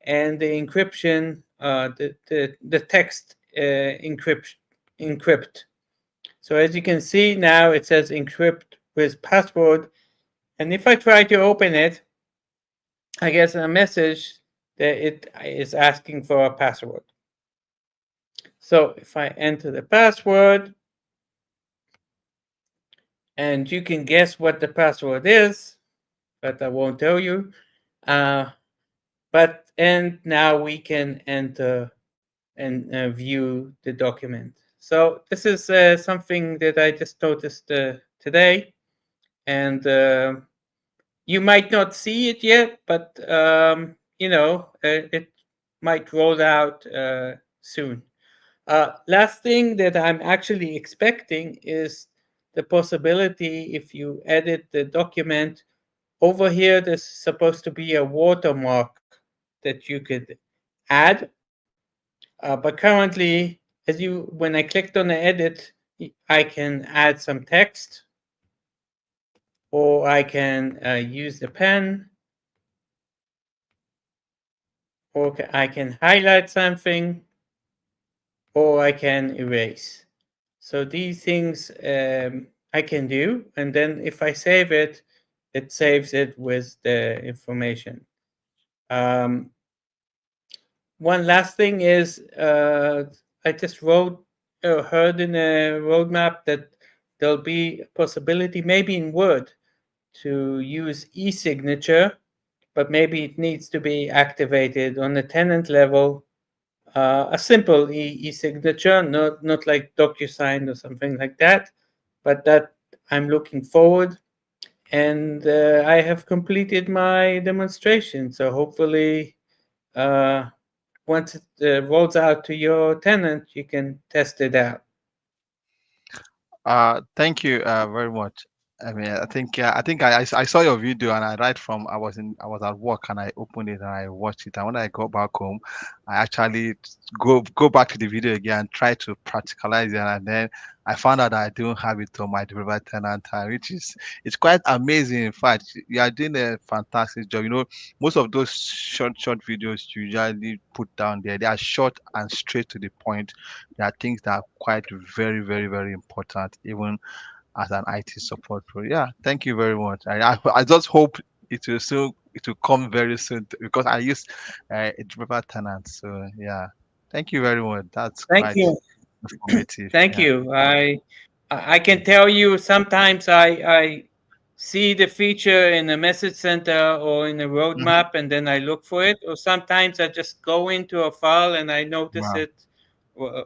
and the encryption, the text encrypt. So as you can see now, it says encrypt with password. And if I try to open it, I get a message that it is asking for a password. So if I enter the password, and you can guess what the password is, but I won't tell you. Uh, and now we can enter and view the document. So this is something that I just noticed today, and you might not see it yet, but it might roll out soon. Last thing that I'm actually expecting is the possibility, if you edit the document over here, there's supposed to be a watermark that you could add. But currently, when I clicked on the edit, I can add some text, or I can use the pen, or I can highlight something, or I can erase. So these things I can do, and then if I save it, it saves it with the information. Um, One last thing is, I just heard in a roadmap that there'll be a possibility, maybe in Word, to use e-signature, but maybe it needs to be activated on the tenant level. A simple e-signature, not like DocuSign or something like that, but that I'm looking forward. And I have completed my demonstration, so hopefully, uh, once it rolls out to your tenant, you can test it out. Thank you very much. I mean, I saw your video, and I was at work, and I opened it and I watched it. And when I got back home, I actually go back to the video again and try to practicalize it. And then I found out that I don't have it on my developer tenant time, which is it's quite amazing. In fact, you are doing a fantastic job. Most of those short videos you usually put down there, they are short and straight to the point. There are things that are quite very, very, very important, even as an IT support pro. Yeah, thank you very much. I just hope it will come very soon because I use a developer tenant. So yeah, thank you very much. That's Thank quite you. informative. Thank Yeah. you. I can tell you sometimes I see the feature in a message center or in a Mhm. roadmap, and then I look for it. Or sometimes I just go into a file and I notice Wow. it uh,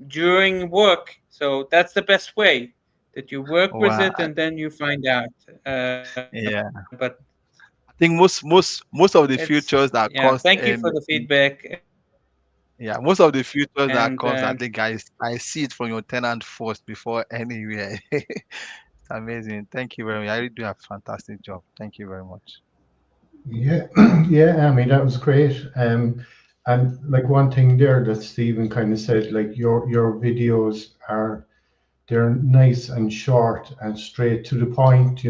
during work. So that's the best way, that you work with Wow. it and then you find out. But Yeah. I think most of the features thank that you for the cost feedback. yeah, most of the features And that cost, I think I see it from your tenant first before anywhere. It's amazing. Thank you very much. I really do a fantastic job. Thank you very much. Yeah, yeah. I mean, that was great. And like one thing there that Stephen kind of said, like your videos are they're nice and short and straight to the point,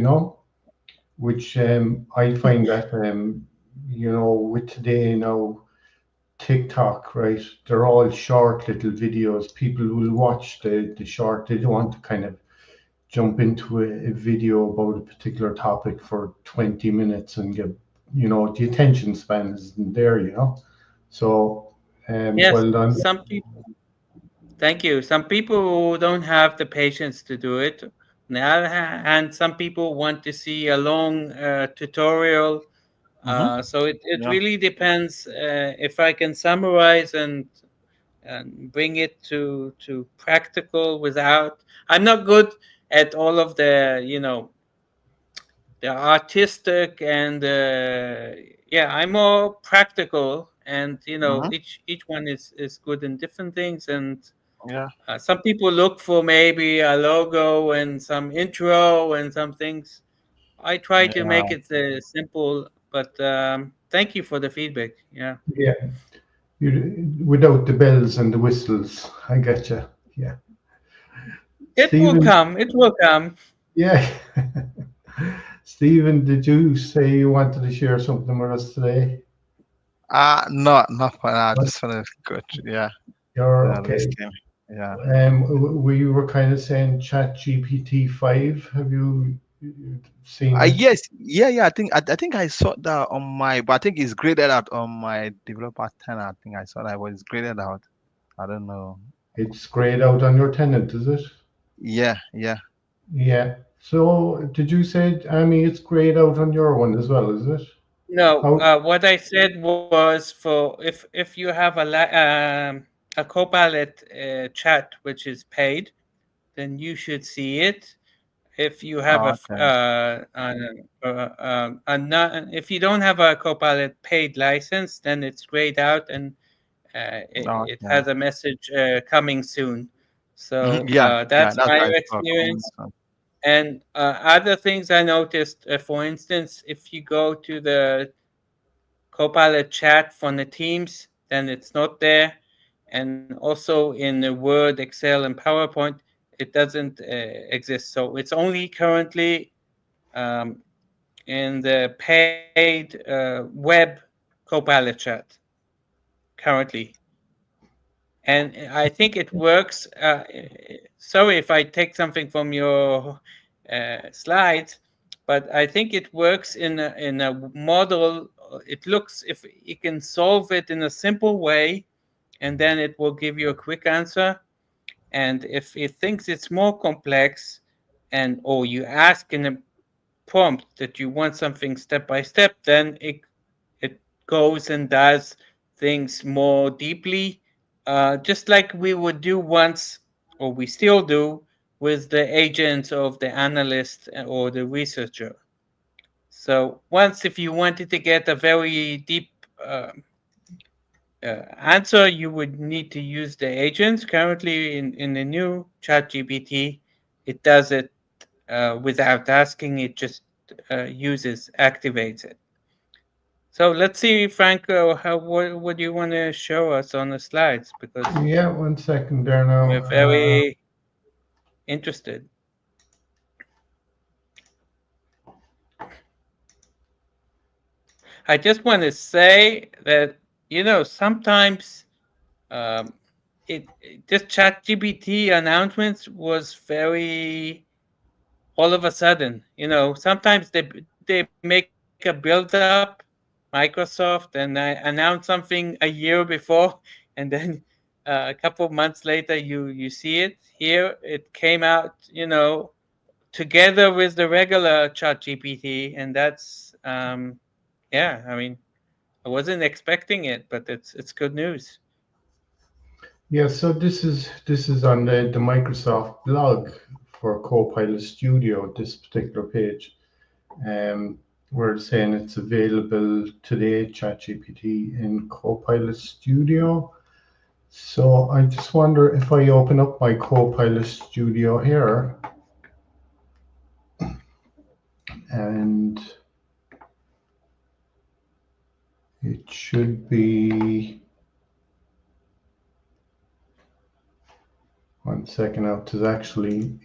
which I find that with today now TikTok, right? They're all short little videos. People will watch the short. They don't want to kind of jump into a video about a particular topic for 20 minutes and get, the attention span isn't there. So, yes, well done. some people. Thank you. Some people who don't have the patience to do it. On the other hand, some people want to see a long tutorial. Hmm. So it Yeah. really depends. If I can summarize and bring it to practical without. I'm not good at all of the artistic and yeah, I'm more practical, and Hmm. each one is good in different things. And Yeah. some people look for maybe a logo and some intro and some things. I try to Yeah. make it simple, but thank you for the feedback. Yeah, Yeah, without the bells and the whistles. I get you. Yeah. it will Stephen, come. It will come. yeah. Stephen, did you say you wanted to share something with us today? Not for now. I But just want to go through, yeah, you're the okay. listing. Yeah. We were kind of saying Chat GPT 5. Have you seen it? Yes, yeah. I think I saw that on my, but I think it's graded out on my developer 10. I think I saw that it was graded out. I don't know. It's grayed out on your tenant, is it? Yeah, yeah. Yeah. So did you say, Amy, it's grayed out on your one as well, is it? No, How? what I said was for if you have a Copilot chat which is paid, then you should see it. If you have Oh, okay. if you don't have a Copilot paid license, then it's grayed out and it Okay. has a message coming soon. So Yeah, yeah. that's That's my what I saw coming experience. soon. And other things I noticed, for instance, if you go to the Copilot chat from the Teams, then it's not there. And also in the Word, Excel, and PowerPoint, it doesn't exist. So it's only currently um, in the paid web Copilot chat currently. And I think it works. Sorry if I take something from your slides, but I think it works in a model. It looks if you can solve it in a simple way, and then it will give you a quick answer. And if it thinks it's more complex, and or you ask in a prompt that you want something step by step, then it goes and does things more deeply, just like we would do once, or we still do, with the agent of the analyst or the researcher. So once, if you wanted to get a very deep answer, you would need to use the agents. Currently, in the new ChatGPT, it does it without asking. It just activates it. So let's see, Franco, what do you want to show us on the slides? Because Yeah, 1 second there now. we're very interested. I just want to say that, sometimes um, this ChatGPT announcements was very all of a sudden. Sometimes they make a build up, Microsoft, and I announce something a year before, and then a couple of months later you see it. Here it came out, together with the regular Chat GPT, and that's yeah. I mean, I wasn't expecting it, but it's good news. Yeah, so this is on the Microsoft blog for Copilot Studio, this particular page. We're saying it's available today, ChatGPT in Copilot Studio. So I just wonder if I open up my Copilot Studio here, and it should be 1 second out to actually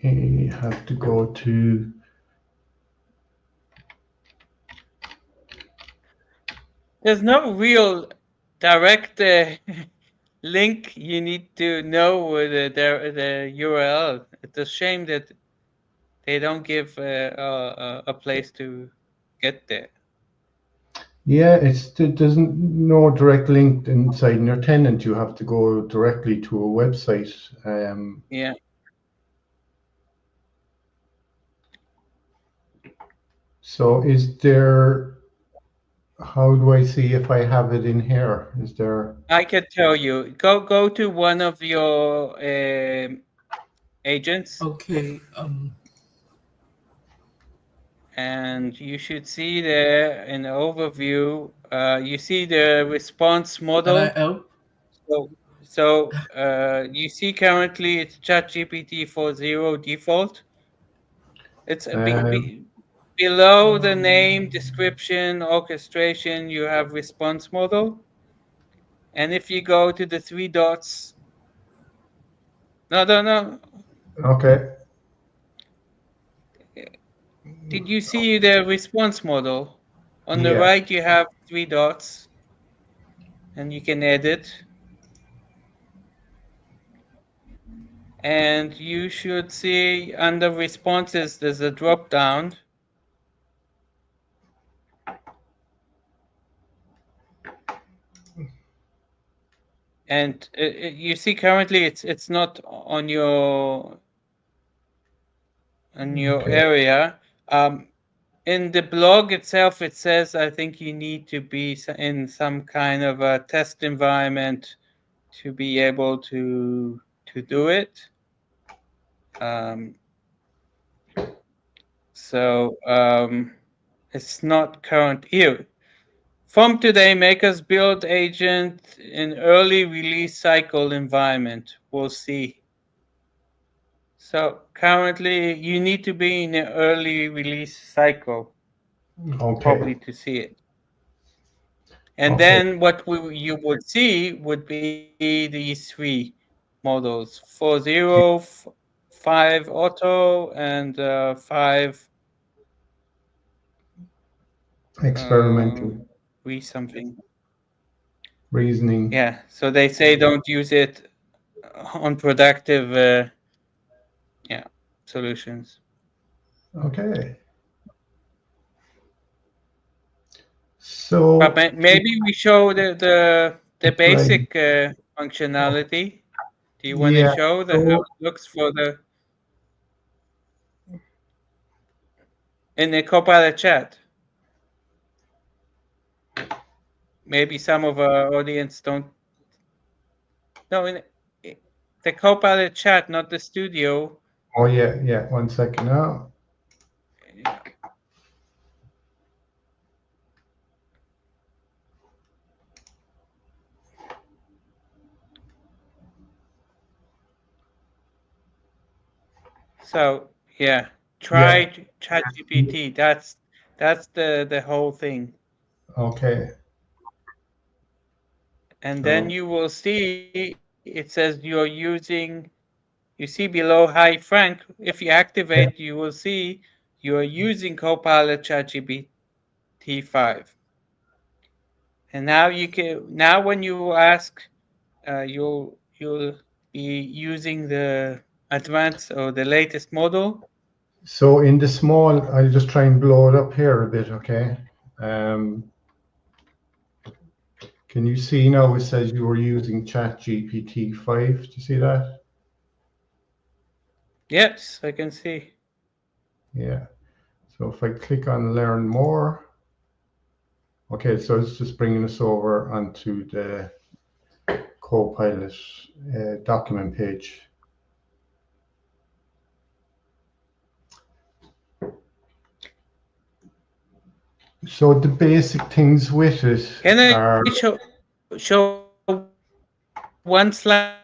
have to go to. There's no real direct link. You need to know the URL. It's a shame that they don't give a place to get there. Yeah, it doesn't no direct link inside your tenant. You have to go directly to a website. Yeah. So is there? How do I see if I have it in here? Is there? I can tell you. Go to one of your agents, Okay. and you should see there in the overview. You see the response Can I model. help? So you see currently it's ChatGPT 4.0 default. It's Um, below the name, description, orchestration. You have response model, and if you go to the three dots, no, no, no. okay. Did you see the response model? On the Yeah. right, you have three dots. and you can edit. And you should see under responses, there's a drop down. And you see currently it's not on your Okay. area. In the blog itself, it says I think you need to be in some kind of a test environment to be able to do it. Um, so it's not current here. From today, makers build agent in early release cycle environment. We'll see. So currently, you need to be in an early release cycle Okay. probably to see it. And Okay. then what you would see would be these three models: 4.0, 5 auto, and 5 Experimental re something. reasoning. Yeah. So they say don't use it on productive yeah solutions. Okay. But So maybe we show the right. basic functionality. Do you want to Yeah. show how So it looks for the in the Copilot chat? Maybe some of our audience don't know the Copilot chat, not the studio. oh yeah, yeah. 1 second now. Yeah. So yeah, Yeah. try ChatGPT. That's the whole thing. Okay. And then So you will see it says you're using. You see below "Hi Frank." If you yeah. activate, you will see you are using Copilot ChatGPT 5. And now you can when you ask, you'll be using the advanced or the latest model. So in the small, I'll just try and blow it up here a bit. Okay. Um, can you see now? It says you were using Chat GPT 5. Do you see that? Yes, I can see. Yeah. So if I click on Learn More, okay. So it's just bringing us over onto the Copilot document page. So the basic things with it Can I are, show one slide,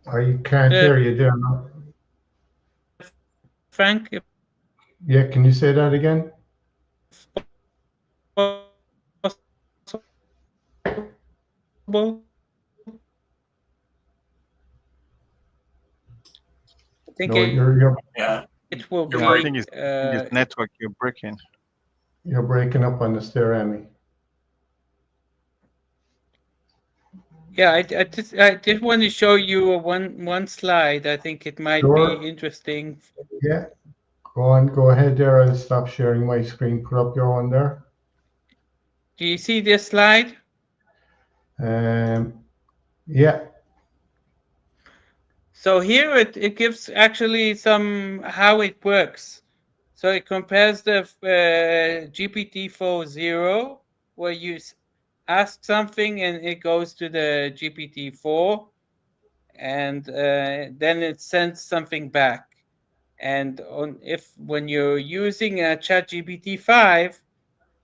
I can't hear you there now. Frank, if Yeah, can you say that again? possible? I think No, you're it will Yeah, I be think it's network. You're breaking. you're breaking up on us there, Amy. yeah, I just want to show you one slide. I think it might be Sure. interesting. Yeah. Go on. Go ahead there. I'll stop sharing my screen. Put up your one there. Do you see this slide? Yeah. So here it gives actually some how it works. So it compares the GPT 4.0 where you ask something and it goes to the GPT 4 and then it sends something back. And if when you're using a ChatGPT 5,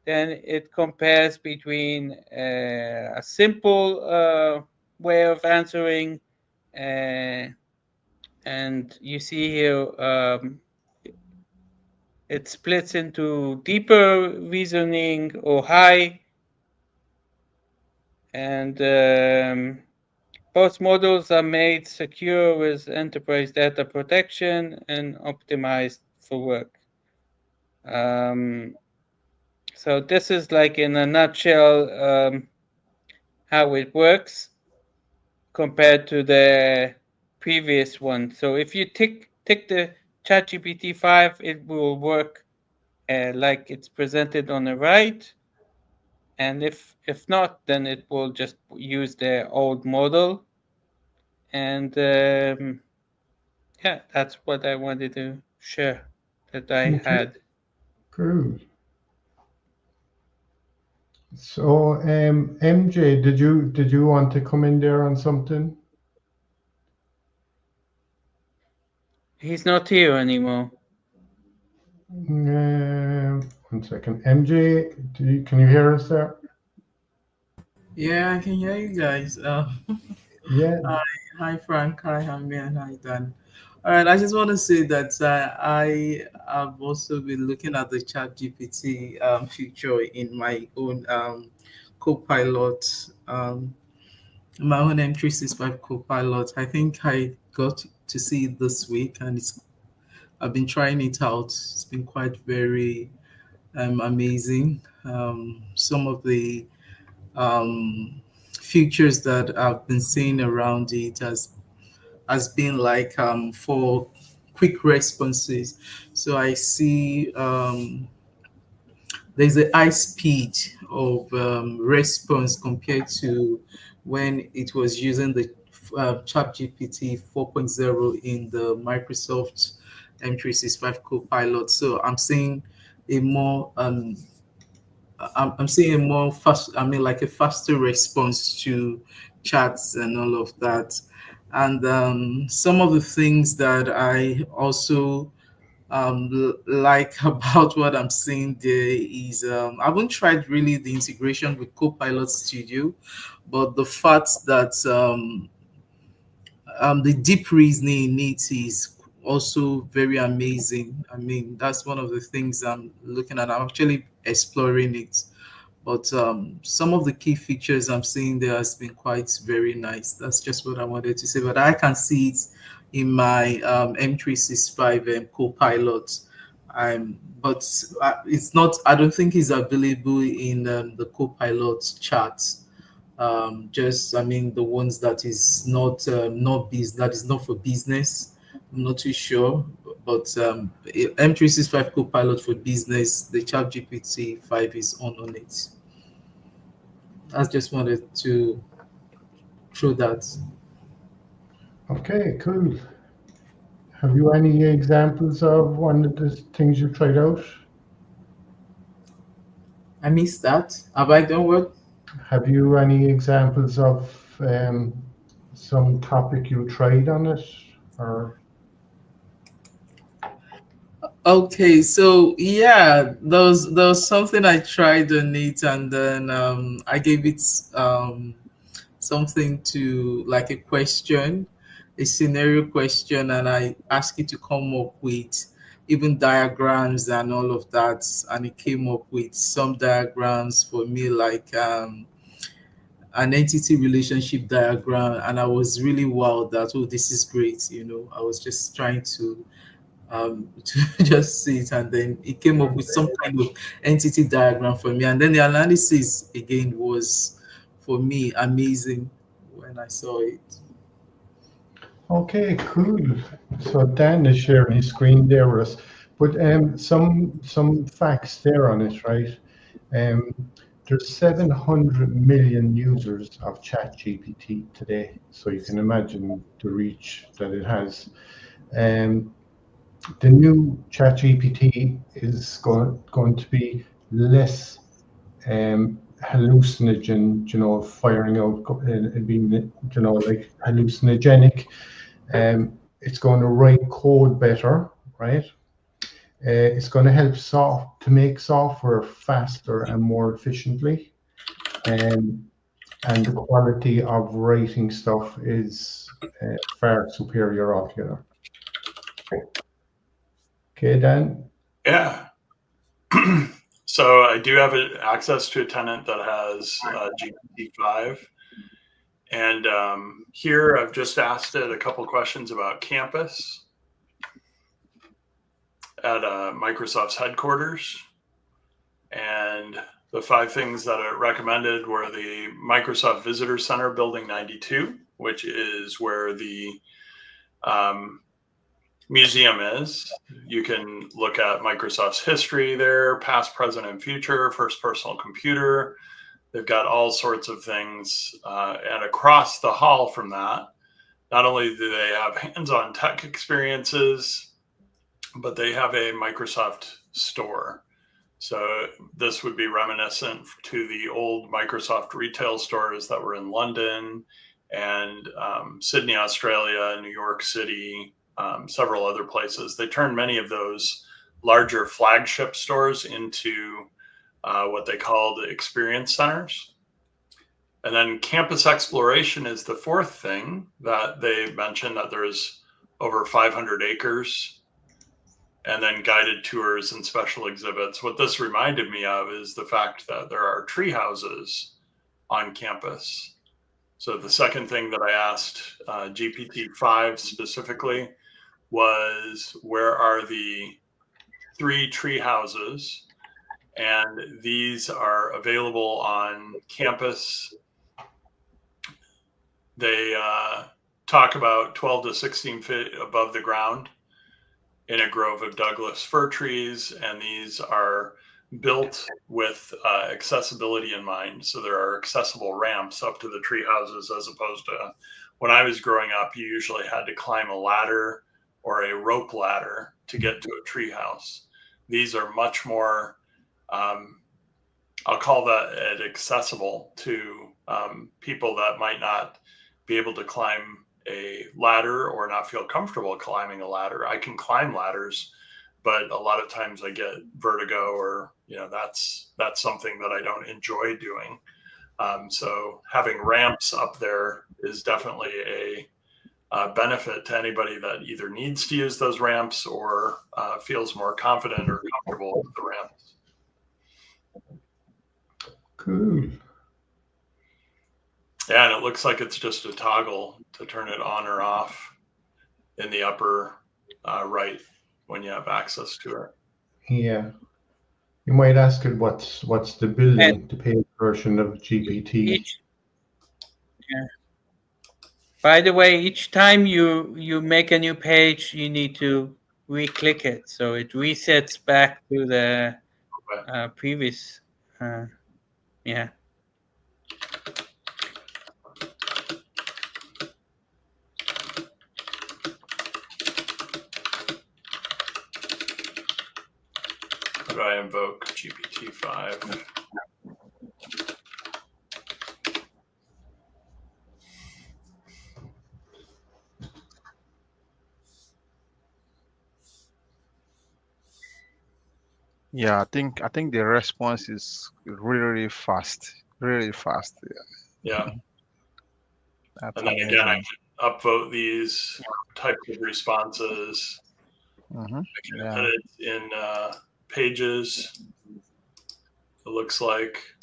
then it compares between a simple way of answering, uh, and you see here it splits into deeper reasoning or high, and both models are made secure with enterprise data protection and optimized for work. Um, So this is like in a nutshell how it works compared to the previous one. So if you tick the ChatGPT 5, it will work like it's presented on the right. And if not, then it will just use the old model. And yeah, that's what I wanted to share that I Okay, had. cool. So, MJ, did you want to come in there on something? He's not here anymore. 1 second. MJ, can you hear us there? Yeah, I can hear you guys. Yeah. Hi, Frank. Hi, Hamid. Hi, Dan. All right, I just want to say that I have also been looking at the Chat GPT feature in my own Copilot, my own M365 Copilot. I think I got to see it this week, and I've been trying it out. It's been quite very amazing. Some of the features that I've been seeing around it has been like for quick responses. So I see there's a high speed of response compared to when it was using the ChatGPT 4.0 in the Microsoft M365 Copilot. So I'm seeing a more I'm seeing a more fast, I mean, like a faster response to chats and all of that. And some of the things that I also like about what I'm seeing there is I haven't tried really the integration with Copilot Studio, but the fact that the deep reasoning in it is also very amazing. I mean, that's one of the things I'm looking at. I'm actually exploring it, but some of the key features I'm seeing there has been quite very nice. That's just what I wanted to say. But I can see it in my M365 Copilot. But it's not. I don't think it's available in the Copilot chat. Just I mean the ones that is that is not for business. I'm not too sure, but M365 Copilot for business, the Chat GPT 5 is on it. I just wanted to throw that. Okay, cool. Have you any examples of one of the things you tried out? I missed that. Have I done what? Have you any examples of some topic you tried on it? Or Okay, so yeah, there was something I tried on it, and then I gave it something to like a question, a scenario question, and I asked it to come up with even diagrams and all of that, and it came up with some diagrams for me, like an entity relationship diagram, and I was really wowed that, oh, this is great. I was just trying to just see it, and then it came up with some kind of entity diagram for me, and then the analysis again was for me amazing when I saw it. okay, cool. So Dan is sharing his screen there with us, but some facts there on it, right? Um, there's 700 million users of ChatGPT today, so you can imagine the reach that it has. Um, the new ChatGPT is going to be less hallucinogen, firing out and being, like hallucinogenic. It's going to write code better, right? It's going to help to make software faster and more efficiently. Um, and the quality of writing stuff is far superior altogether. Okay, Dan. Yeah. So I do have access to a tenant that has GPT-5. And here I've just asked it a couple questions about campus at Microsoft's headquarters. And the 5 things that it recommended were the Microsoft Visitor Center Building 92, which is where the museum is. You can look at Microsoft's history there, past, present, and future, first personal computer. They've got all sorts of things. And across the hall from that, not only do they have hands-on tech experiences, but they have a Microsoft store. So this would be reminiscent to the old Microsoft retail stores that were in London and Sydney, Australia, New York City, several other places. They turned many of those larger flagship stores into what they called experience centers. And then campus exploration is the 4th thing that they mentioned, that there's over 500 acres, and then guided tours and special exhibits. What this reminded me of is the fact that there are tree houses on campus. So the second thing that I asked GPT-5 specifically was, where are the 3 tree houses? And these are available on campus. They talk about 12 to 16 feet above the ground in a grove of Douglas fir trees, and these are built with accessibility in mind. So there are accessible ramps up to the tree houses, as opposed to when I was growing up, you usually had to climb a ladder or a rope ladder to get to a tree house. These are much more, I'll call that accessible to people that might not be able to climb a ladder or not feel comfortable climbing a ladder. I can climb ladders, but a lot of times I get vertigo, or that's something that I don't enjoy doing. So having ramps up there is definitely a benefit to anybody that either needs to use those ramps or feels more confident or comfortable with the ramps. Cool. Yeah, and it looks like it's just a toggle to turn it on or off in the upper right when you have access to it. Yeah. You might ask it what's the billing, the paid version of GPT. Yeah. By the way, each time you make a new page, you need to re-click it, so it resets back to the previous. Yeah. How do I invoke GPT-5? Yeah, I think the response is really fast, really fast. Yeah. That's And then again, I amazing. can upvote these types of responses. Mm-hmm. I can Yeah. edit in pages, it looks like.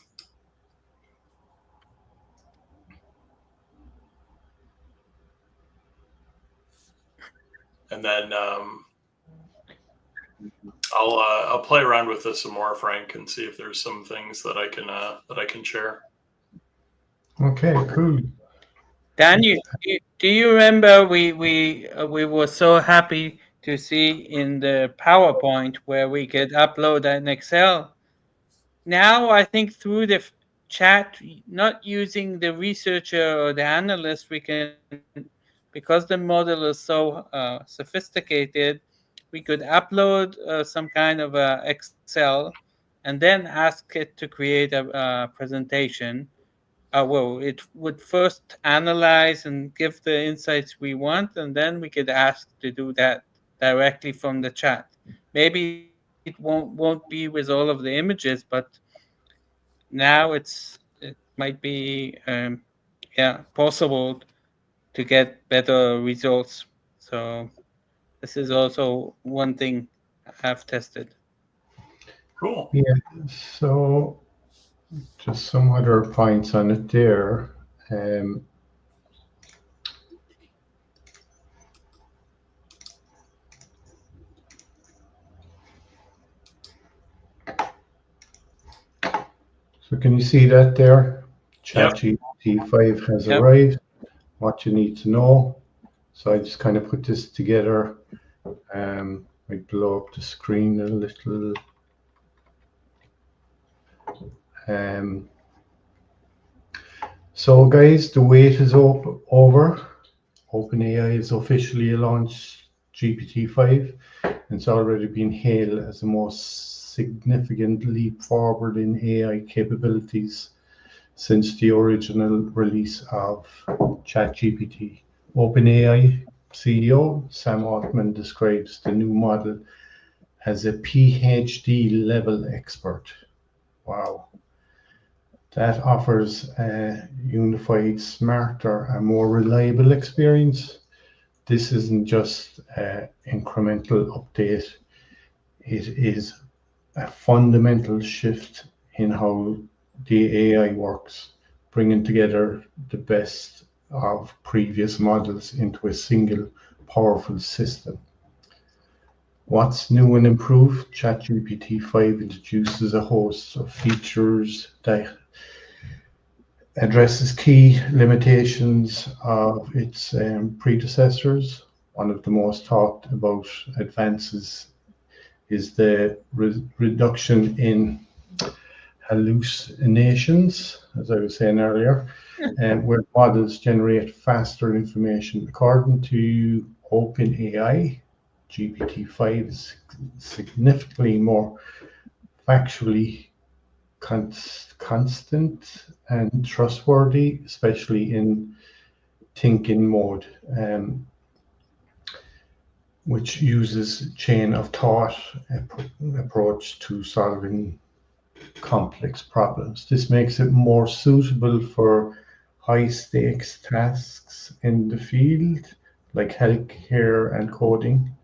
And then I'll play around with this some more, Frank, and see if there's some things that I can share. Okay, cool. Dan, do you remember we were so happy to see in the PowerPoint where we could upload an Excel? Now I think through the chat, not using the researcher or the analyst, we can, because the model is so sophisticated, we could upload some kind of Excel and then ask it to create a presentation. Well, it would first analyze and give the insights we want, and then we could ask to do that directly from the chat. Maybe it won't be with all of the images, but now it might be possible to get better results. So this is also one thing I've tested. Cool. Yeah. So just some other points on it there. So can you see that there? Yep. ChatGPT 5 has Yep. arrived. What you need to know. So I just kind of put this together. I blow up the screen a little. So guys, the wait is over. OpenAI has officially launched GPT-5. It's already been hailed as the most significant leap forward in AI capabilities since the original release of ChatGPT. OpenAI CEO Sam Altman describes the new model as a PhD level expert. Wow. That offers a unified, smarter, and more reliable experience. This isn't just an incremental update, it is a fundamental shift in how the AI works, bringing together the best of previous models into a single powerful system. What's new and improved? ChatGPT 5 introduces a host of features that addresses key limitations of its predecessors. One of the most talked about advances is the reduction in hallucinations, as I was saying earlier, where models generate faster information. According to OpenAI, GPT-5 is significantly more factually constant and trustworthy, especially in thinking mode, which uses chain of thought approach to solving complex problems. This makes it more suitable for high stakes tasks in the field, like healthcare and coding.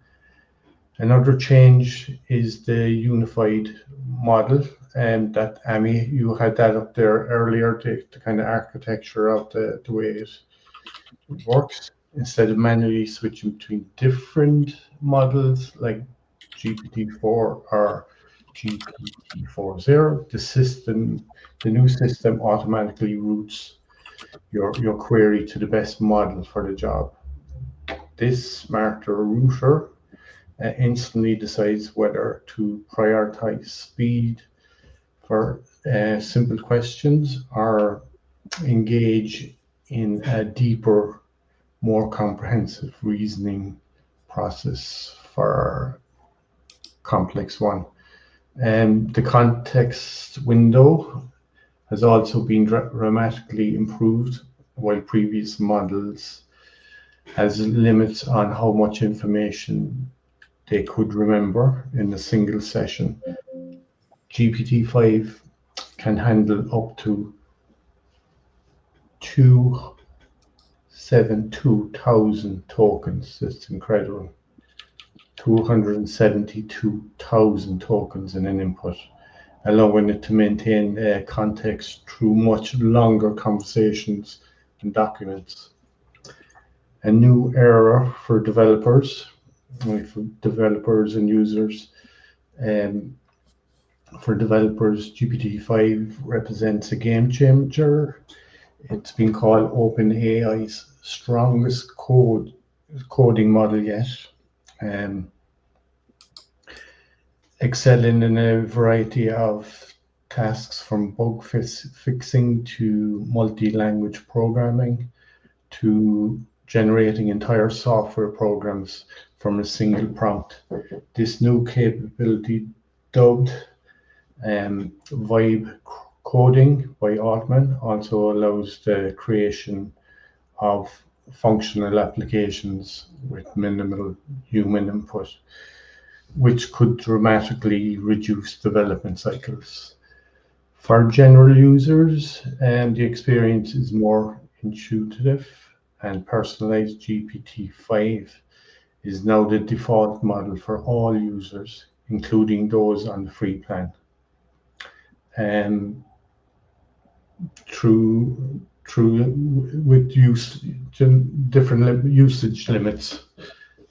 Another change is the unified model, and that Amy, you had that up there earlier, the kind of architecture of the way it works. Instead of manually switching between different models like GPT-4 or GPT-40, the new system automatically routes your query to the best model for the job. This smarter router instantly decides whether to prioritize speed for simple questions or engage in a deeper, more comprehensive reasoning process for complex one. The context window has also been dramatically improved, while previous models has limits on how much information they could remember in a single session. GPT-5 can handle up to 272,000 tokens. That's incredible. 272,000 tokens in an input, allowing it to maintain context through much longer conversations and documents. A new era for developers and users. For developers, GPT-5 represents a game changer. It's been called OpenAI's strongest coding model yet. Excelling in a variety of tasks from bug fixing to multi-language programming to generating entire software programs from a single prompt. This new capability, dubbed Vibe Coding by Altman, also allows the creation of functional applications with minimal human input, which could dramatically reduce development cycles. For general users, the experience is more intuitive and personalized. GPT-5 is now the default model for all users, including those on the free plan. With different usage limits.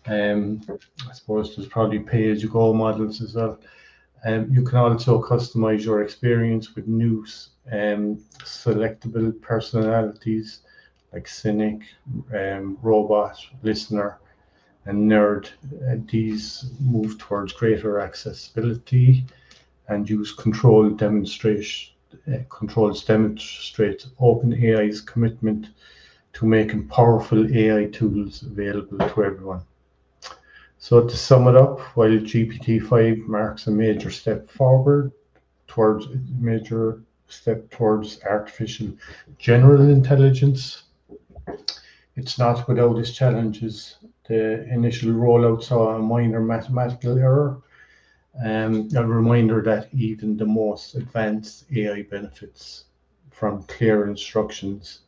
I suppose there's probably pay-as-you-go models as well. You can also customize your experience with new selectable personalities like cynic, robot, listener, and nerd. These move towards greater accessibility and use controls demonstrate OpenAI's commitment to making powerful AI tools available to everyone. So to sum it up, while GPT-5 marks a major step towards artificial general intelligence, it's not without its challenges. The initial rollout saw a minor mathematical error, a reminder that even the most advanced AI benefits from clear instructions.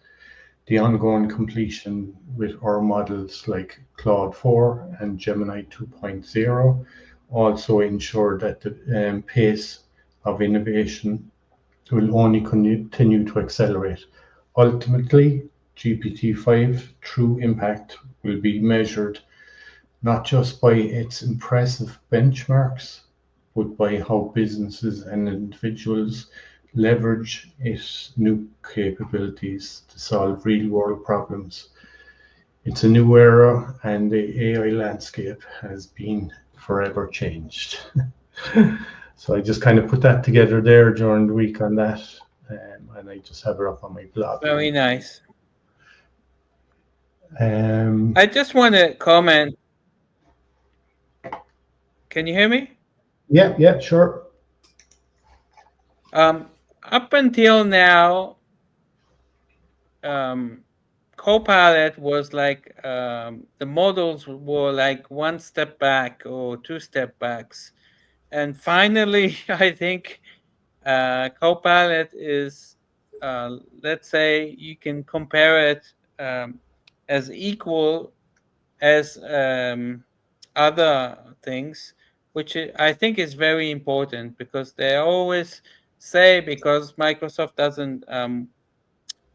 The ongoing completion with our models like Claude 4 and Gemini 2.0 also ensure that the pace of innovation will only continue to accelerate. Ultimately, GPT-5 true impact will be measured not just by its impressive benchmarks, but by how businesses and individuals leverage its new capabilities to solve real world problems. It's a new era, and the AI landscape has been forever changed. So I just kind of put that together there during the week on that, and I just have it up on my blog. Very nice. Um, I just want to comment. Can you hear me? yeah, sure. Up until now, um, Copilot was like the models were like one step back or two step backs, and finally, I think Copilot is, let's say, you can compare it as equal as other things, which I think is very important because they always say because Microsoft doesn't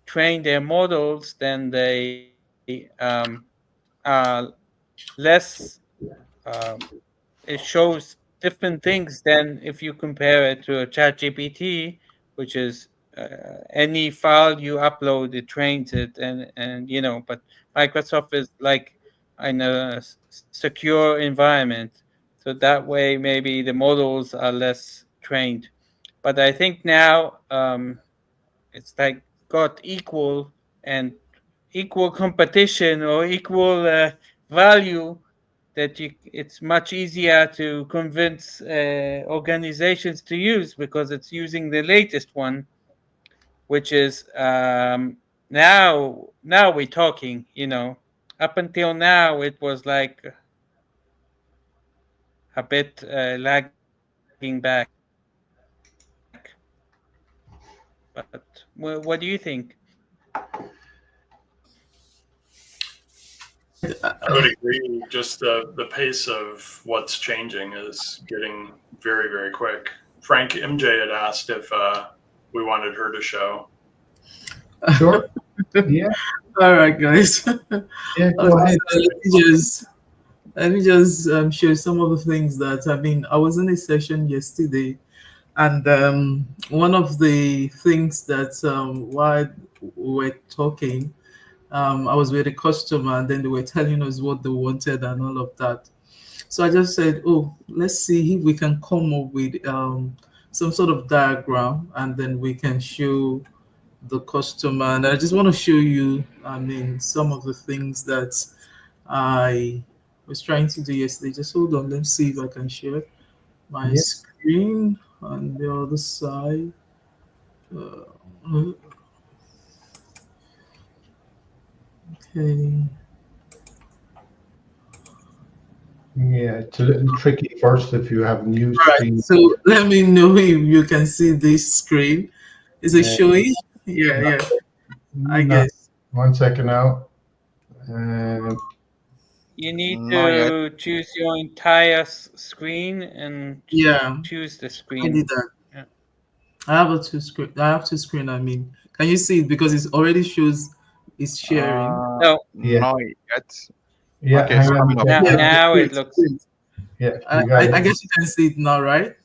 train their models, then they are less. Um, it shows different things than if you compare it to a chat GPT, which is any file you upload, it trains it, and but Microsoft is like in a secure environment, so that way maybe the models are less trained. But I think now it's like got equal and equal competition or equal value, that it's much easier to convince organizations to use because it's using the latest one, which is now we're talking. Up until now it was like a bit lagging back. But what do you think? I would agree. Just the pace of what's changing is getting very, very quick. Frank MJ had asked if we wanted her to show. Sure. Yeah, All right, guys. yeah, Okay, go ahead. so let me just show some of the things that I was in a session yesterday, and one of the things that while we were talking, I was with a customer, and then they were telling us what they wanted and all of that. So I just said, "Oh, let's see if we can come up with some sort of diagram, and then we can show the customer." And I just want to show you, some of the things that I was trying to do yesterday. Just hold on, let's see if I can share my Yeah, screen on the other side. Uh, okay. yeah, it's a little tricky first if you have a new Right. screen. So let me know if you can see this screen. Is it Uh, showing? Yeah, not, yeah. I not guess. 1 second now. Um, You need Not yet. to choose your entire screen and Yeah, choose the I screen. did that. Yeah. I have a two screen. I have two screen. Can you see it? Because it already shows it's sharing. No, yeah, Not yet. yeah, Okay, it's hang on. coming up. now Yeah, now it great, looks. great. Yeah, I, you got I it. I guess you can see it now, right?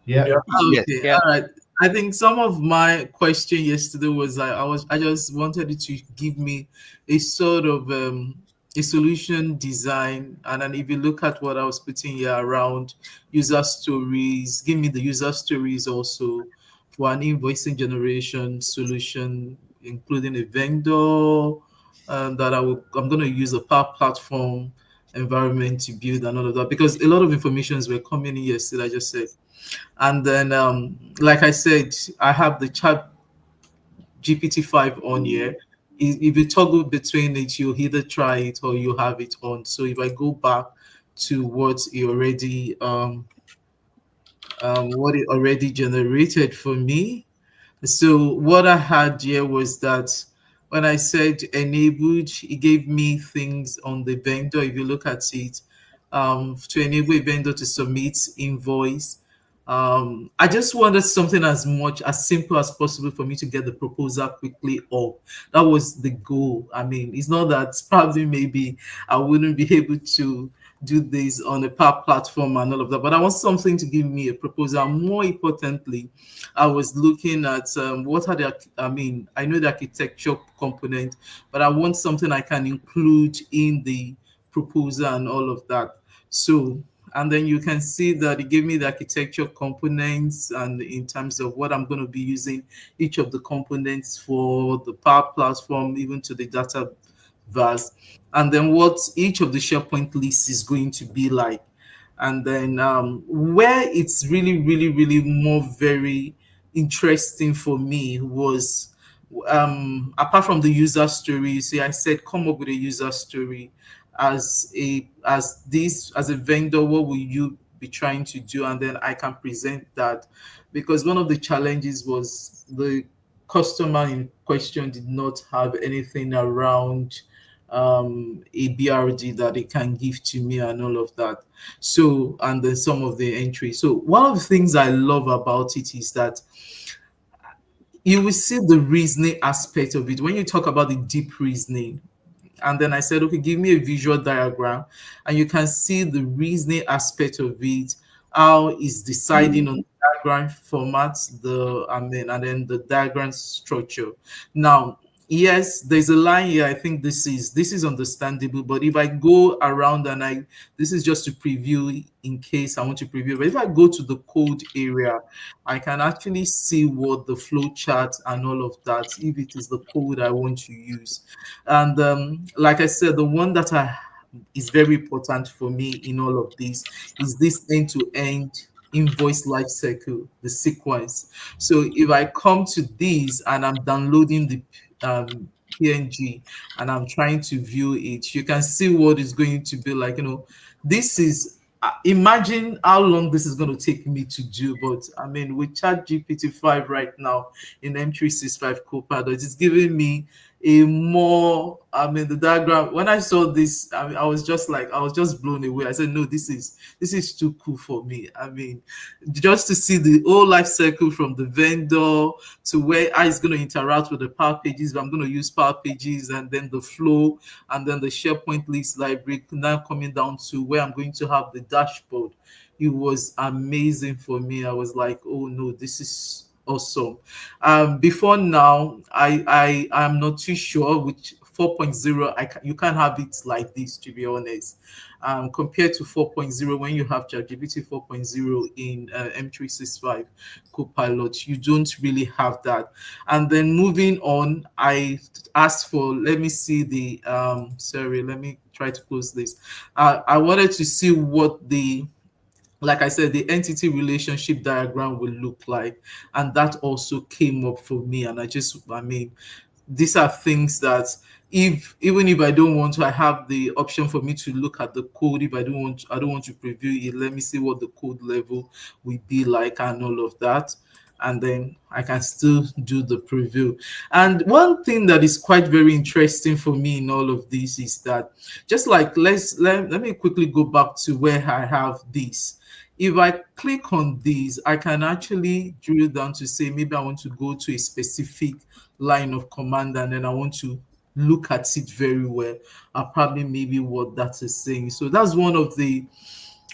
Yeah. Yeah. Yes. Okay, Yeah. all right. I think some of my question yesterday was I just wanted you to give me a sort of a solution design, and then if you look at what I was putting here around user stories, give me the user stories also for an invoicing generation solution, including a vendor that I'm going to use a Power Platform environment to build and all of that, because a lot of informations were coming in yesterday. I just said, and then, like I said, I have the chat GPT-5 on here. If you toggle between it, you either try it or you have it on. So if I go back to what it already generated for me, so what I had here was that when I said enabled, it gave me things on the vendor. If you look at it, to enable a vendor to submit invoice, I just wanted something as much as simple as possible for me to get the proposal quickly up. That was the goal. I mean, it's not that probably maybe I wouldn't be able to do this on a power platform and all of that, but I want something to give me a proposal. More importantly, I was looking at what are the, I mean, I know the architecture component, but I want something I can include in the proposal and all of that. So, and then you can see that it gave me the architecture components and in terms of what I'm going to be using each of the components for the Power Platform, even to the data vars, and then what each of the SharePoint lists is going to be like. And then where it's really, really, really more very interesting for me was apart from the user story, you see, I said come up with a user story as a vendor, what will you be trying to do? And then I can present that, because one of the challenges was the customer in question did not have anything around a BRD that it can give to me and all of that. So, and then some of the entries. So one of the things I love about it is that you will see the reasoning aspect of it when you talk about the deep reasoning. And then I said, okay, give me a visual diagram, and you can see the reasoning aspect of it, how it's deciding on the diagram format, and then the diagram structure. Now, yes, there's a line here. I think this is understandable, but if I go around and this is just to preview in case I want to preview. But if I go to the code area, I can actually see what the flow chart and all of that, if it is the code I want to use. And like I said, the one that is very important for me in all of this is this end-to-end invoice lifecycle, the sequence. So if I come to these and I'm downloading the PNG and I'm trying to view it, you can see what it's going to be like. This is imagine how long this is going to take me to do. But I mean, with Chat GPT-5 right now in M365 Copilot, it's giving me a more, I mean, the diagram. When I saw this, I mean, I was just blown away. I said, no, this is too cool for me. I mean, just to see the whole life cycle from the vendor to where I is going to interact with the Power Pages. I'm going to use Power Pages, and then the flow, and then the SharePoint list library, now coming down to where I'm going to have the dashboard. It was amazing for me. I was like, oh no, this is awesome. Before now, I'm not too sure which 4.0 you can't have it like this, to be honest. Compared to 4.0, when you have ChatGPT 4.0 in M365 Copilot, you don't really have that. And then moving on, I asked for, let me see the sorry, let me try to close this. I wanted to see what the, like I said, the entity relationship diagram will look like. And that also came up for me. And I mean, these are things that even if I don't want to, I have the option for me to look at the code. If I don't want to preview it, let me see what the code level will be like and all of that. And then I can still do the preview. And one thing that is quite very interesting for me in all of this is that, just like let me quickly go back to where I have this. If I click on these, I can actually drill down to say maybe I want to go to a specific line of command, and then I want to look at it very well. Probably maybe what that is saying. So that's one of the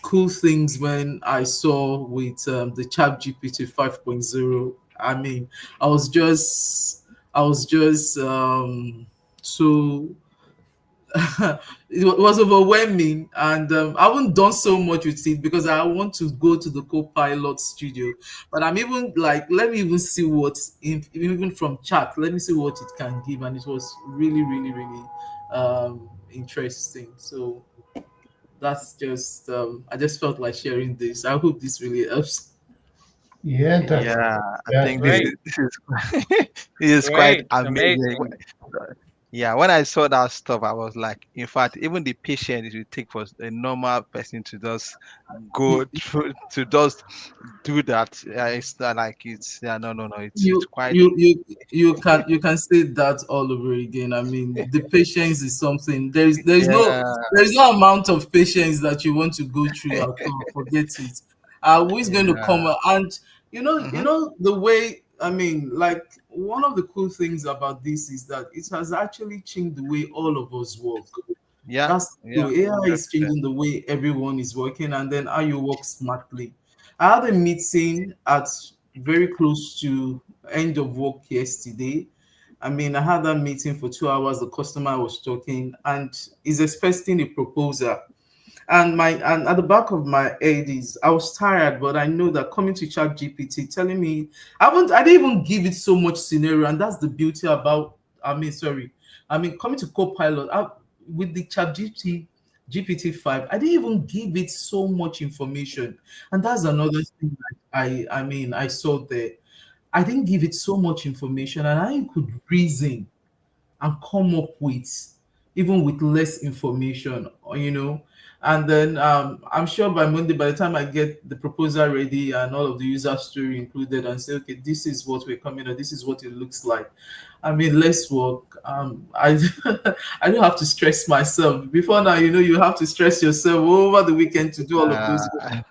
cool things when I saw with the Chat GPT 5.0. I mean, I was just, I was just so it was overwhelming, and I haven't done so much with it because I want to go to the co-pilot studio. But I'm even like, let me even see what, even from chat, let me see what it can give, and it was really, really, really interesting. So that's just I just felt like sharing this. I hope this really helps. Yeah, that's Yeah, I that think this is is Great, this is this is quite great, amazing. amazing. Yeah, when I saw that stuff, I was like, in fact, even the patience it will take for a normal person to just go through to just do that. It's not like it's yeah, no, no, no. It's you quite you you you can say that all over again. I mean, the patience is something. yeah, There's no amount of patience that you want to go through at all. Forget it. Who is going to come yeah. and Hmm. the way, I mean, like, one of the cool things about this is that it has actually changed the way all of us work. Yeah, That's yeah, true. AI is 100%. changing the way everyone is working, and then how you work smartly. I had a meeting at very close to end of work yesterday. I mean, I had that meeting for 2 hours. The customer was talking and is expecting a proposal. And at the back of my head is, I was tired, but I know that coming to Chat GPT telling me, I didn't even give it so much scenario, and that's the beauty about, coming to Copilot with the Chat GPT 5, I didn't even give it so much information. And that's another thing that I saw there. I didn't give it so much information, and I could reason and come up with, even with less information, and then I'm sure by Monday, by the time I get the proposal ready and all of the user story included, and say, okay, this is what we're coming at, this is what it looks like. I mean, less work. I I don't have to stress myself. Before now, you have to stress yourself over the weekend to do all of those. Uh,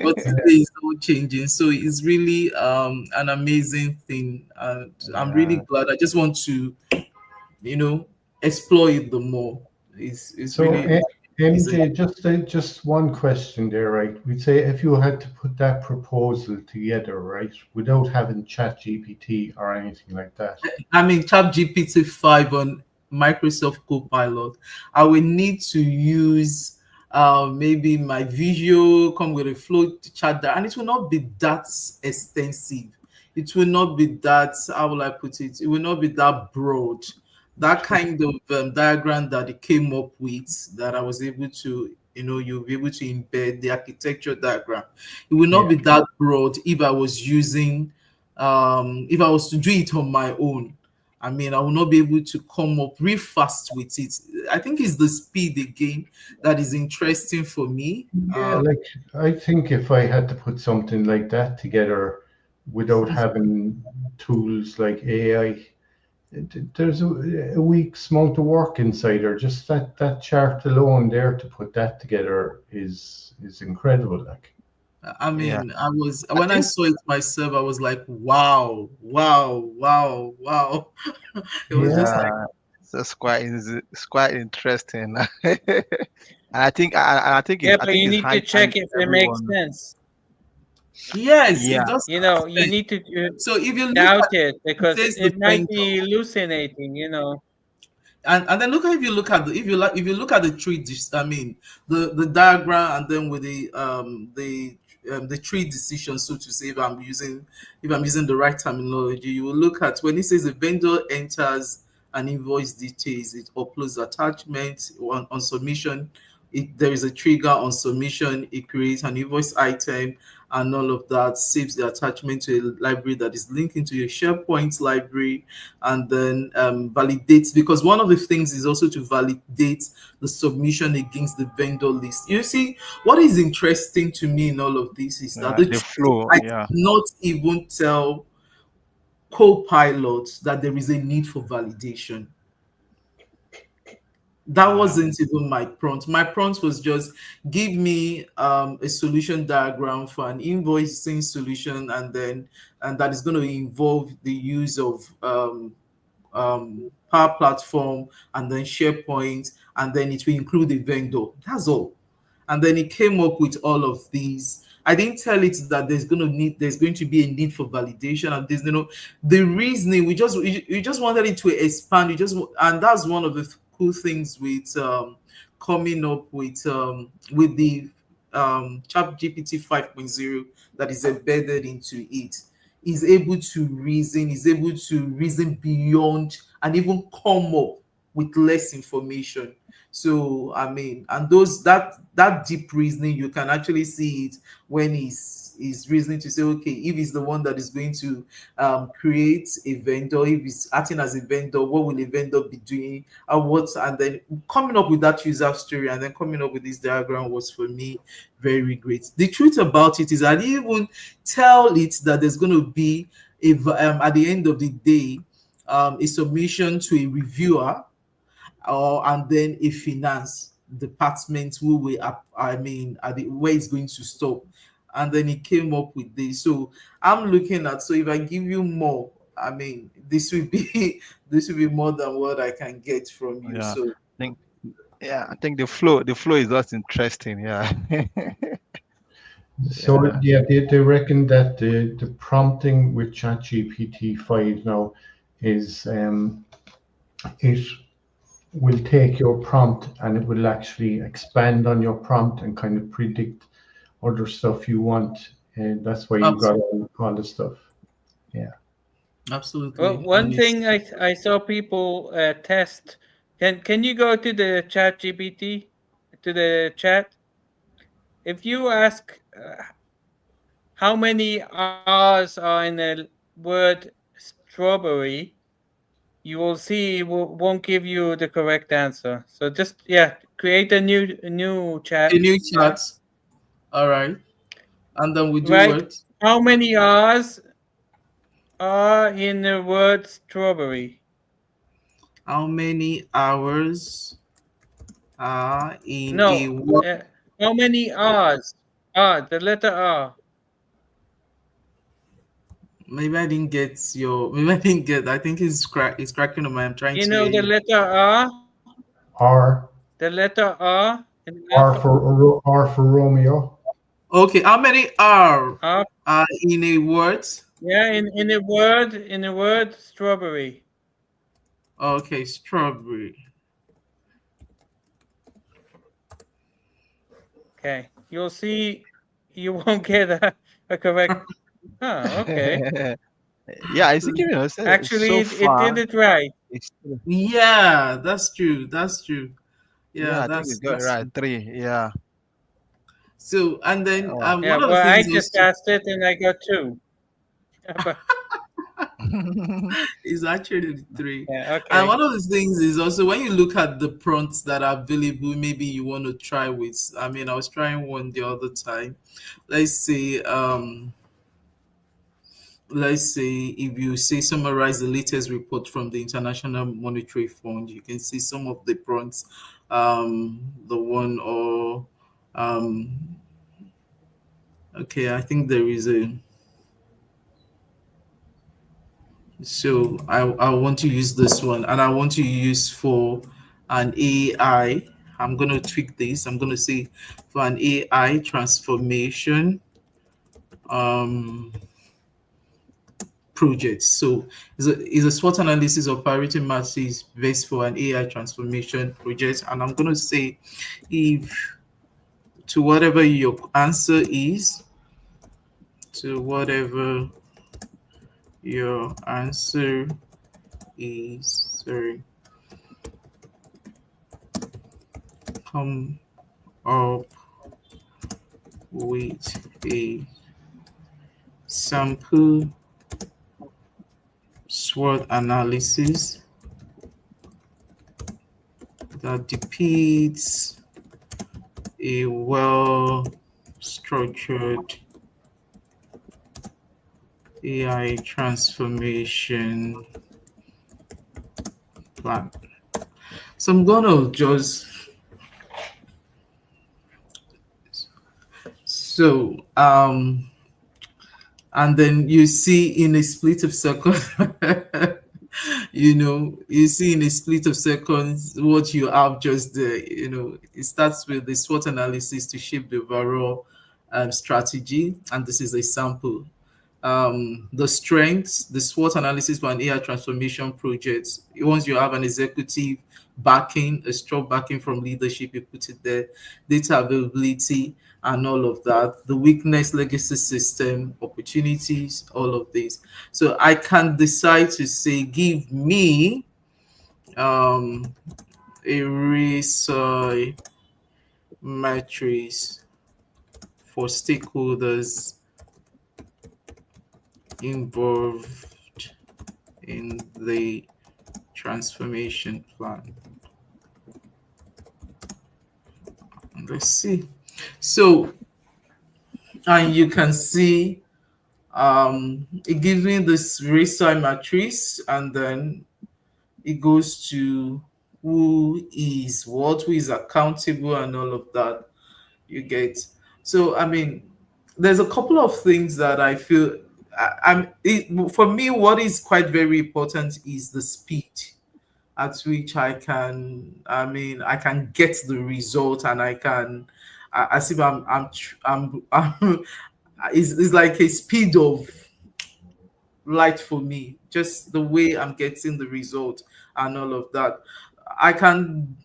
But today is all changing, so it's really an amazing thing, and I'm really yeah. glad. I just want to you know explore it the more. It's so. really amazing. MJ, just one question there, right? We'd say if you had to put that proposal together, right, without having Chat GPT or anything like that. I mean, Chat GPT 5 on Microsoft Copilot, I will need to use maybe my visual, come with a flow chart, and it will not be that extensive. It will not be that, how will I put it? It will not be that broad. That kind of diagram that it came up with, that I was able to, you'll be able to embed the architecture diagram. It will not Yeah, be that broad if I was to do it on my own. I mean, I will not be able to come up real fast with it. I think it's the speed again that is interesting for me. yeah. Like I think if I had to put something like that together without having tools like AI, there's a week's amount of work inside there. Just that chart alone there to put that together is incredible. Like, I Yeah. mean, I was I when I think saw it myself, I was like, wow, wow, wow, wow. It was just like, yeah, it's quite interesting. And I think Yeah, I but think you it's need high to time check if it makes everyone. sense. yes, it Yeah, does You make sense. need to So if you look doubt at it it because says the it might vendor. be hallucinating. And then look at, if you look at the, if you look at the tree I mean, the diagram, and then with the tree decision, so to say, if I'm using the right terminology, you will look at when it says the vendor enters an invoice details, it uploads attachment on submission. There is a trigger on submission, it creates an invoice item, and all of that saves the attachment to a library that is linked into your SharePoint library, and then validates, because one of the things is also to validate the submission against the vendor list. You see, what is interesting to me in all of this is that yeah, the the truth, flow. I did Yeah, not even tell Copilot that there is a need for validation. That yeah, wasn't even my prompt. My prompt was just give me a solution diagram for an invoicing solution, and that is going to involve the use of Power Platform and then SharePoint, and then it will include the vendor. That's all. and then it came up with all of these. I didn't tell it that there's going to be a need for validation, and there's the reasoning. We just wanted it to expand. And that's one of the cool things with coming up with the chat GPT 5.0 that is embedded into it. Is able to reason beyond and even come up with less information. So I mean, and those that deep reasoning, you can actually see it when he's reasoning to say, okay, if he's the one that is going to create a vendor, if he's acting as a vendor, what will a vendor be doing, and then coming up with that user story and then coming up with this diagram was for me very great. The truth about it is I didn't even tell it that there's going to be at the end of the day a submission to a reviewer, or and then a finance department who will where it's going to stop, and then he came up with this. So I'm looking at, so if I give you more, I mean, this will be this will be more than what I can get from you. Yeah. So think I think the flow is just interesting. Yeah. So Yeah. yeah, they reckon that the prompting with ChatGPT 5 now is it will take your prompt and it will actually expand on your prompt and kind of predict other stuff you want, and that's why you got absolutely, all the stuff. Yeah. Well, absolutely, one and it's thing I saw people test. Can you go to the chat GPT, to the chat? If you ask how many R's are in the word strawberry, you will see it won't give you the correct answer. So just, yeah, create a new a chat. new Yeah. chat. All right, and then we do Right. what? How many R's are in the word strawberry? How many hours are in a No. work? How many R's? The letter R. Maybe I didn't get your. Maybe I didn't get. I think it's cracking on my. I'm trying You to hear know the you. letter R? R The letter R in the R alphabet. for R for Romeo. Okay, how many R. are in a word? Yeah, in the word strawberry. Okay, strawberry. Okay. You'll see you won't get a correct. Oh, okay. Yeah, I think, Actually, so it did far it right. it's Yeah, that's true. That's true. Yeah, yeah, I think we got it that's right. true. Three. Yeah. So, and then Oh. Yeah, one of the well, I things just also asked it and I got two. But is actually three. yeah, And okay. one of the things is also when you look at the prompts that are available, maybe you want to try with. I mean, I was trying one the other time. Let's say, let's say if you say summarize the latest report from the International Monetary Fund, you can see some of the prompts. The one or okay, I think there is a. So I want to use this one, and I want to use for an AI. I'm going to tweak this. I'm going to say for an AI transformation um, project. So it's a SWOT analysis of priority matrices based for an AI transformation project. And I'm going to say if to whatever your answer is, to whatever your answer is, sorry, come up with a sample SWOT analysis that depicts a well structured AI transformation plan. So I'm gonna just so and then you see in a split of second You see in a split of seconds what you have just there. It starts with the SWOT analysis to shape the overall strategy, and this is a sample. The strengths, the SWOT analysis for an AI transformation project. Once you have an executive backing, a strong backing from leadership, you put it there. Data availability and all of that. The weakness, legacy system, opportunities, all of this. So I can decide to say, give me um, a research matrix for stakeholders involved in the transformation plan. Let's see. So, and you can see it gives me this research matrix, and then it goes to who is what, who is accountable, and all of that. You get. So, I mean, there's a couple of things that I feel. For me, what is quite very important is the speed at which I can get the result, and I can, as if I'm it's like a speed of light for me, just the way I'm getting the result and all of that. I can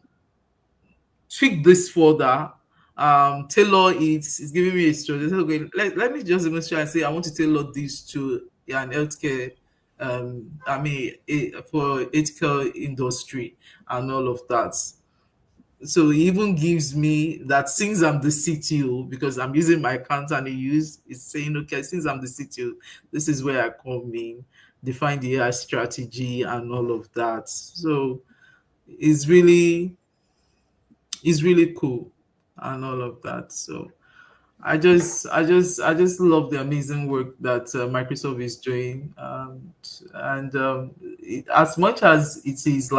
tweak this further, tailor it. It's giving me a story. Okay, let me just demonstrate and say I want to tailor this to an healthcare, for ethical industry and all of that. So it even gives me that since I'm the CTO, because I'm using my account and it's saying, okay, since I'm the CTO, this is where I come in, define the AI strategy and all of that. So it's really it's really cool and all of that. So I just love the amazing work that Microsoft is doing, and as much as it is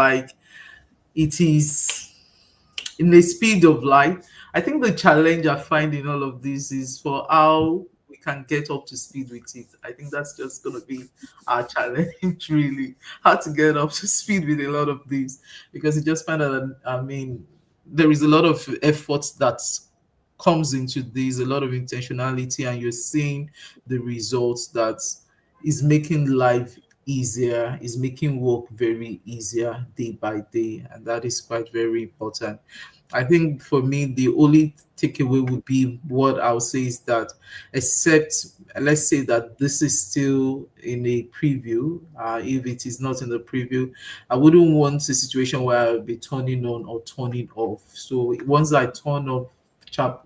in the speed of light. I think the challenge I find in all of this is for how we can get up to speed with it. I think that's just going to be our challenge, really, how to get up to speed with a lot of these, because you just find out that, there is a lot of effort that comes into this, a lot of intentionality, and you're seeing the results that is making life easier, is making work very easier day by day, and that is quite very important. I think for me, the only takeaway would be what I'll say is that, except let's say that this is still in a preview, if it is not in the preview, I wouldn't want a situation where I'll be turning on or turning off. So once I turn off I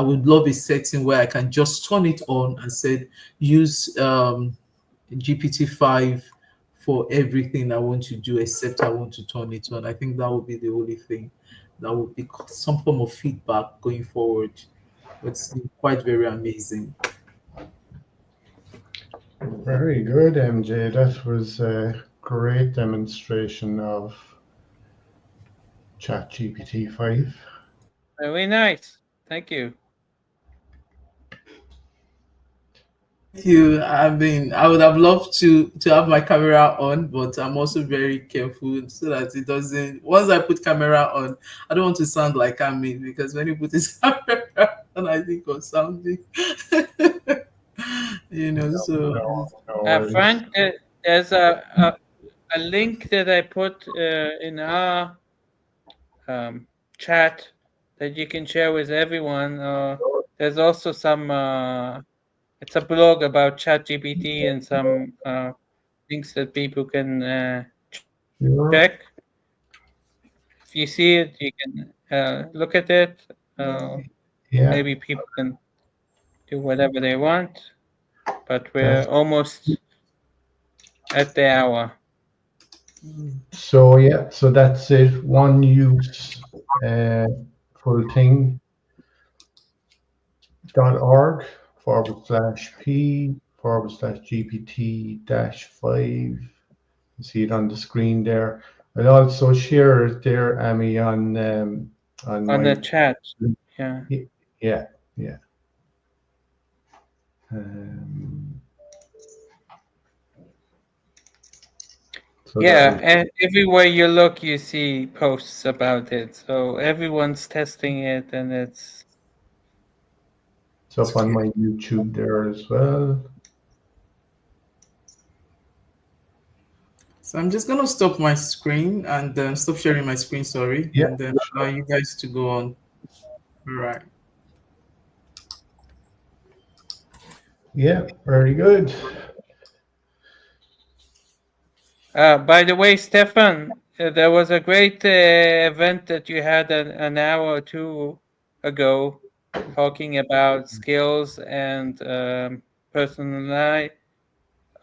would love a setting where I can just turn it on and say use GPT-5 for everything I want to do, except I want to turn it on. I think that would be the only thing that would be some form of feedback going forward. It's quite very amazing. Very good, MJ. That was a great demonstration of ChatGPT 5. Very nice. Thank you. Thank you. I mean, I would have loved to have my camera on, but I'm also very careful so that it doesn't. Once I put camera on, I don't want to sound like I'm in, because when you put this camera on, I think of sounding, So No, no worries. Frank, there's a link that I put in our chat that you can share with everyone. There's also some. It's a blog about ChatGPT and some links that people can Sure. check. If you see it, you can look at it. Yeah. Maybe people can do whatever they want, but we're That's, almost at the hour. so yeah. So that's it. One use full thing .org /p/GPT -5. You see it on the screen there. I'll also share it there, Amy, on On the my. chat. Yeah. Yeah, yeah. Um, So that Yeah, was and everywhere you look, you see posts about it. So everyone's testing it, and it's up on my YouTube there as well. So I'm just gonna stop my screen and stop sharing my screen. Sorry, Yeah, and then allow you guys to go on. All right. yeah, very good. By the way, Stefan, there was a great event that you had an hour or two ago talking about skills and personal.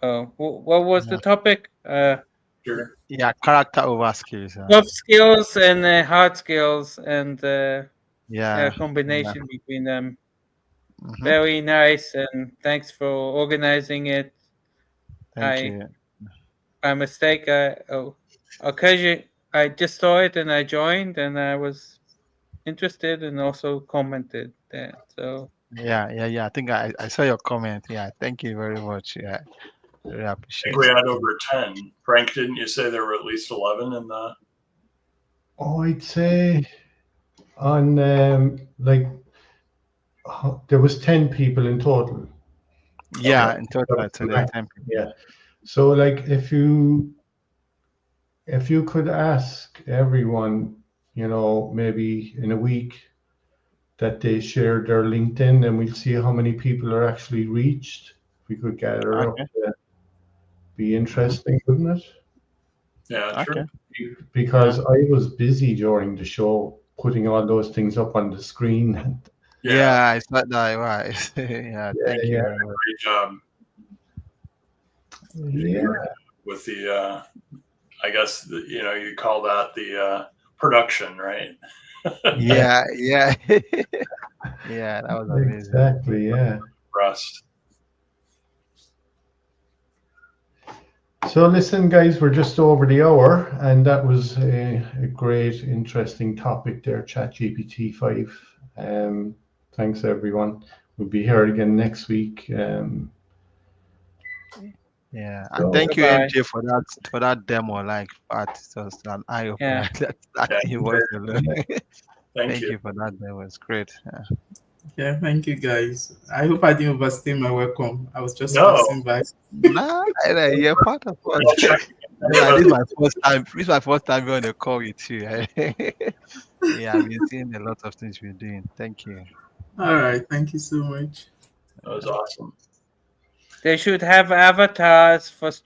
What was the Yeah, topic? Sure. yeah, character over skills. Soft skills and hard skills and Yeah, yeah. combination between them. Hmm. Very nice, and thanks for organizing it. Thank I you. by mistake, occasion I just saw it and I joined and I was interested and also commented that. So Yeah, yeah, yeah. I think I saw your comment. Yeah, thank you very much. Yeah, really I think we appreciate it. had over 10. Frank, didn't you say there were at least 11 in the? Oh, I'd say on like there was 10 people in total. Yeah, Okay. in total, so there's Right. 10 people. Yeah. So like if you could ask everyone, maybe in a week that they shared their LinkedIn, and we'll see how many people are actually reached. If we could gather up, Okay. be Hmm. interesting, wouldn't it? Yeah, Okay. true. Because I was busy during the show putting all those things up on the screen. Yeah, Yeah, it's not that right. Yeah, Yeah, thank you yeah, very much. great job. You did yeah, great with the, I guess, you call that the production, right? Yeah, yeah, yeah. That was amazing. exactly. Yeah. Rust. So listen, guys, we're just over the hour, and that was a great, interesting topic there, ChatGPT 5. Thanks, everyone. We'll be here again next week. Yeah, and So, thank you, goodbye. MJ, for that demo. Like, but it was an eye Yeah. opener. That Yeah, it was alone. thank Thank you. you for that demo. It's great. Yeah, thank you guys. I hope I didn't overstay my welcome. I was just No, passing by. Nah, you're part of us. I'll check. This is my first time. This is my first time being on a call with you. Yeah, I've been seeing a lot of things you're doing. Thank you. All right, thank you so much. That was awesome. They should have avatars for